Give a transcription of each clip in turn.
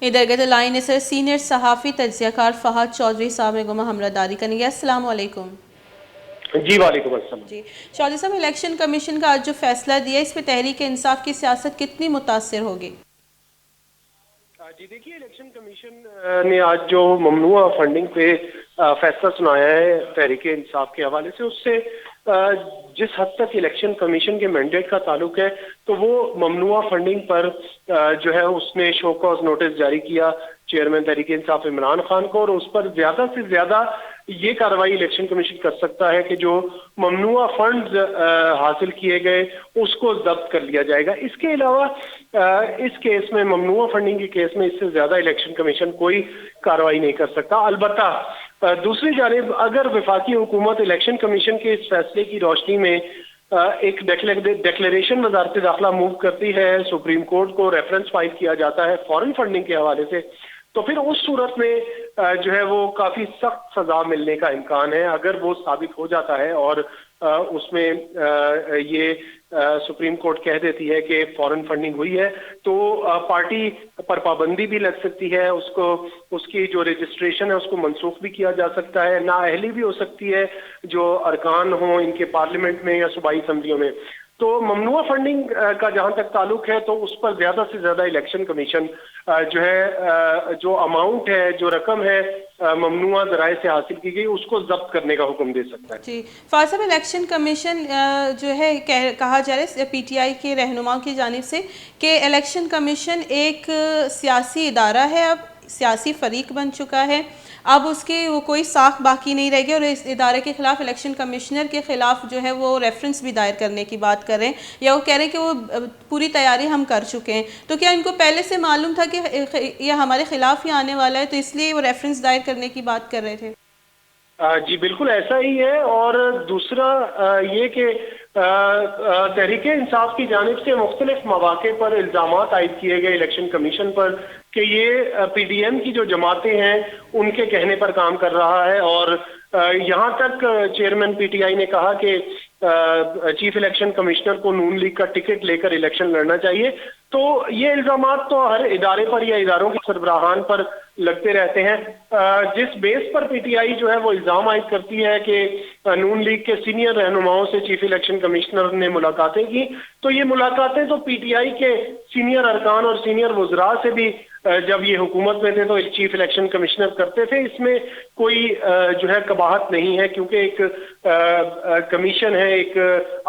ادھر گئے لائن ہے سر سینئر صحافی تجزیہ کار فہد چودھری صاحب گما ہمراہ داری کریں گے. السلام علیکم. جی وعلیکم السلام. جی چودھری صاحب، الیکشن کمیشن کا آج جو فیصلہ دیا اس پہ تحریک انصاف کی سیاست کتنی متاثر ہوگی؟ جی دیکھیے، الیکشن کمیشن نے آج جو ممنوع فنڈنگ پہ فیصلہ سنایا ہے تحریک انصاف کے حوالے سے، اس سے جس حد تک الیکشن کمیشن کے مینڈیٹ کا تعلق ہے تو وہ ممنوع فنڈنگ پر جو ہے اس نے شو کاز نوٹس جاری کیا چیئرمین تحریک انصاف عمران خان کو، اور اس پر زیادہ سے زیادہ یہ کارروائی الیکشن کمیشن کر سکتا ہے کہ جو ممنوع فنڈز حاصل کیے گئے اس کو ضبط کر لیا جائے گا. اس کے علاوہ اس کیس میں، ممنوع فنڈنگ کے کیس میں، اس سے زیادہ الیکشن کمیشن کوئی کارروائی نہیں کر سکتا. البتہ دوسری جانب اگر وفاقی حکومت الیکشن کمیشن کے اس فیصلے کی روشنی میں ایک ڈیکلیریشن وزارت داخلہ موو کرتی ہے، سپریم کورٹ کو ریفرنس فائل کیا جاتا ہے فورن فنڈنگ کے حوالے سے، تو پھر اس صورت میں جو ہے وہ کافی سخت سزا ملنے کا امکان ہے. اگر وہ ثابت ہو جاتا ہے اور اس میں یہ سپریم کورٹ کہہ دیتی ہے کہ فورن فنڈنگ ہوئی ہے، تو پارٹی پر پابندی بھی لگ سکتی ہے، اس کی جو رجسٹریشن ہے اس کو منسوخ بھی کیا جا سکتا ہے، نااہلی بھی ہو سکتی ہے جو ارکان ہوں ان کے پارلیمنٹ میں یا صوبائی اسمبلیوں میں. تو ممنوع فنڈنگ کا جہاں تک تعلق ہے تو اس پر زیادہ سے زیادہ الیکشن کمیشن جو ہے جو اماؤنٹ ہے، جو رقم ہے ممنوع ذرائع سے حاصل کی گئی، اس کو ضبط کرنے کا حکم دے سکتا ہے. جی فہد صاحب، الیکشن کمیشن جو ہے کہا جا رہا ہے پی ٹی آئی کے رہنماؤں کی جانب سے کہ الیکشن کمیشن ایک سیاسی ادارہ ہے، اب سیاسی فریق بن چکا ہے، اب اس کی وہ کوئی ساکھ باقی نہیں رہے گی، اور اس ادارے کے خلاف الیکشن کمشنر کے خلاف جو ہے وہ ریفرنس بھی دائر کرنے کی بات کر رہے ہیں، یا وہ کہہ رہے ہیں کہ وہ پوری تیاری ہم کر چکے ہیں. تو کیا ان کو پہلے سے معلوم تھا کہ یہ ہمارے خلاف ہی آنے والا ہے، تو اس لیے وہ ریفرنس دائر کرنے کی بات کر رہے تھے؟ جی بالکل ایسا ہی ہے. اور دوسرا یہ کہ تحریک انصاف کی جانب سے مختلف مواقع پر الزامات عائد کیے گئے الیکشن کمیشن پر کہ یہ پی ڈی ایم کی جو جماعتیں ہیں ان کے کہنے پر کام کر رہا ہے، اور یہاں تک چیئرمین پی ٹی آئی نے کہا کہ چیف الیکشن کمشنر کو نون لیگ کا ٹکٹ لے کر الیکشن لڑنا چاہیے. تو یہ الزامات تو ہر ادارے پر یا اداروں کے سربراہان پر لگتے رہتے ہیں. جس بیس پر پی ٹی آئی جو ہے وہ الزام عائد کرتی ہے کہ نون لیگ کے سینئر رہنماؤں سے چیف الیکشن کمشنر نے ملاقاتیں کی، تو یہ ملاقاتیں تو پی ٹی آئی کے سینئر ارکان اور سینئر وزراء سے بھی جب یہ حکومت میں تھے تو چیف الیکشن کمشنر کرتے تھے. اس میں کوئی جو ہے قباحت نہیں ہے، کیونکہ ایک کمیشن ہے، ایک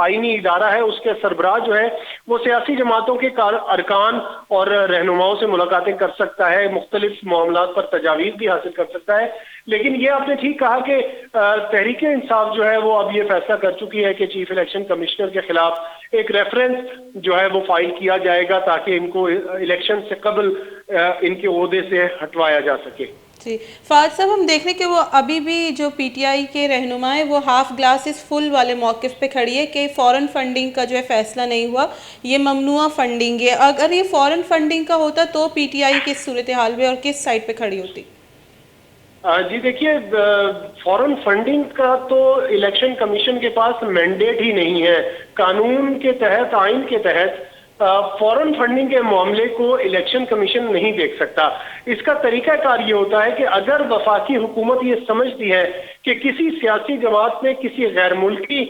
آئینی ادارہ ہے، اس کے سربراہ جو ہے وہ سیاسی جماعتوں کے ارکان اور رہنماؤں سے ملاقاتیں کر سکتا ہے، مختلف معاملات پر تجاویز بھی حاصل کر سکتا ہے. لیکن یہ آپ نے ٹھیک کہا کہ تحریک انصاف جو ہے وہ اب یہ فیصلہ کر چکی ہے کہ چیف الیکشن کمشنر کے خلاف ایک ریفرنس جو ہے وہ فائل کیا جائے گا تاکہ ان کو الیکشن سے قبل ان کے عہدے سے ہٹوایا جا سکے. جی فہد صاحب، ہم دیکھ رہے ہیں کہ وہ ابھی بھی جو پی ٹی آئی کے رہنما ہے وہ ہاف گلاس از فل والے موقف پہ کھڑی ہے کہ فورن فنڈنگ کا جو ہے فیصلہ نہیں ہوا، یہ ممنوع فنڈنگ ہے. اگر یہ فورن فنڈنگ کا ہوتا تو پی ٹی آئی کس صورتحال میں اور کس سائڈ پہ کھڑی ہوتی؟ جی دیکھیے، فورن فنڈنگ کا تو الیکشن کمیشن کے پاس مینڈیٹ ہی نہیں ہے. قانون کے تحت، آئین کے تحت فورن فنڈنگ کے معاملے کو الیکشن کمیشن نہیں دیکھ سکتا. اس کا طریقہ کار یہ ہوتا ہے کہ اگر وفاقی حکومت یہ سمجھتی ہے کہ کسی سیاسی جماعت نے کسی غیر ملکی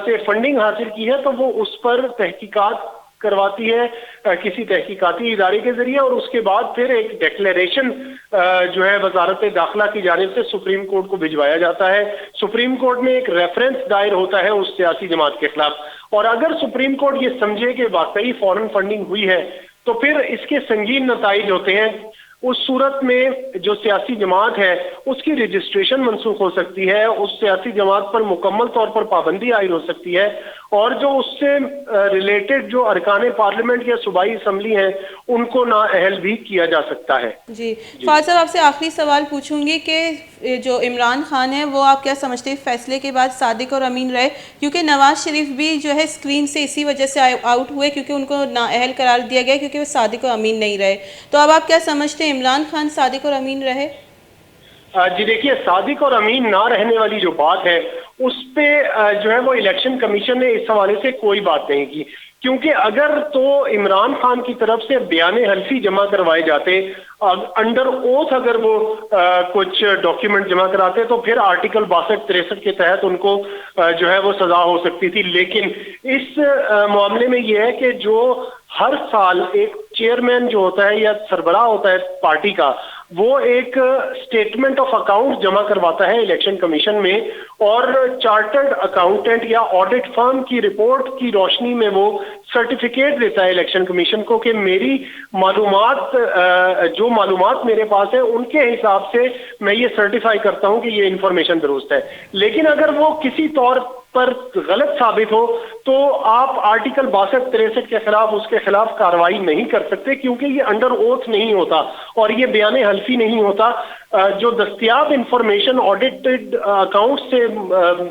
سے فنڈنگ حاصل کی ہے تو وہ اس پر تحقیقات کرواتی ہے کسی تحقیقاتی ادارے کے ذریعے، اور اس کے بعد پھر ایک ڈیکلیریشن جو ہے وزارت داخلہ کی جانب سے سپریم کورٹ کو بھجوایا جاتا ہے. سپریم کورٹ میں ایک ریفرنس دائر ہوتا ہے اس سیاسی جماعت کے خلاف، اور اگر سپریم کورٹ یہ سمجھے کہ واقعی فورن فنڈنگ ہوئی ہے تو پھر اس کے سنگین نتائج ہوتے ہیں. اس صورت میں جو سیاسی جماعت ہے اس کی رجسٹریشن منسوخ ہو سکتی ہے، اس سیاسی جماعت پر مکمل طور پر پابندی عائد ہو سکتی ہے، اور جو اس سے ریلیٹڈ جو ارکان پارلیمنٹ یا صوبائی اسمبلی ہیں ان کو نااہل بھی کیا جا سکتا ہے. جی فہد صاحب، آپ سے آخری سوال پوچھوں گی کہ جو عمران خان ہے وہ آپ کیا سمجھتے ہیں فیصلے کے بعد صادق اور امین رہے؟ کیونکہ نواز شریف بھی جو ہے اسکرین سے اسی وجہ سے آؤٹ ہوئے کیونکہ ان کو نااہل قرار دیا گیا کیونکہ وہ صادق اور امین نہیں رہے. تو اب آپ کیا سمجھتے ہیں، عمران خان صادق اور امین رہے؟ جی دیکھیے، صادق اور امین نہ رہنے والی جو بات ہے اس پہ جو ہے وہ الیکشن کمیشن نے اس حوالے سے کوئی بات نہیں کی. کیونکہ اگر تو عمران خان کی طرف سے بیان حلفی جمع کروائے جاتے انڈر اوتھ اگر وہ کچھ ڈاکیومنٹ جمع کراتے تو پھر آرٹیکل 62-63 کے تحت ان کو جو ہے وہ سزا ہو سکتی تھی. لیکن اس معاملے میں یہ ہے کہ جو ہر سال ایک چیئرمین جو ہوتا ہے یا سربراہ ہوتا ہے پارٹی کا, وہ ایک اسٹیٹمنٹ آف اکاؤنٹ جمع کرواتا ہے الیکشن کمیشن میں, اور چارٹرڈ اکاؤنٹنٹ یا آڈٹ فرم کی رپورٹ کی روشنی میں وہ سرٹیفکیٹ دیتا ہے الیکشن کمیشن کو کہ میری معلومات جو معلومات میرے پاس ہیں ان کے حساب سے میں یہ سرٹیفائی کرتا ہوں کہ یہ انفارمیشن درست ہے. لیکن اگر وہ کسی طور پر غلط ثابت ہو تو آپ آرٹیکل 62-63 کے خلاف اس کے خلاف کارروائی نہیں کر سکتے, کیونکہ یہ انڈر اوتھ نہیں ہوتا اور یہ بیان حلفی نہیں ہوتا. جو دستیاب انفارمیشن آڈیٹڈ اکاؤنٹ سے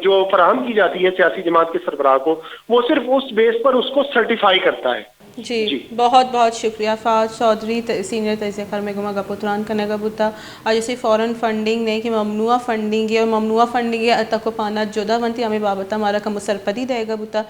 جو فراہم کی جاتی ہے سیاسی جماعت کے سربراہ کو, وہ صرف اس بیس پر اس کو سرٹیفائی کرتا ہے. جی بہت بہت شکریہ فہد چودھری سینئر تجزیہ کار میں گما گپوتران کا نگا بوتا آج اسی فورن فنڈنگ نہیں کہ ممنوع فنڈنگ ہے اور ممنوع فنڈنگ ہے اتکو پانا جدا بنتی ہمیں بابتا ہمارا کا مسرپدی دے گا بوتا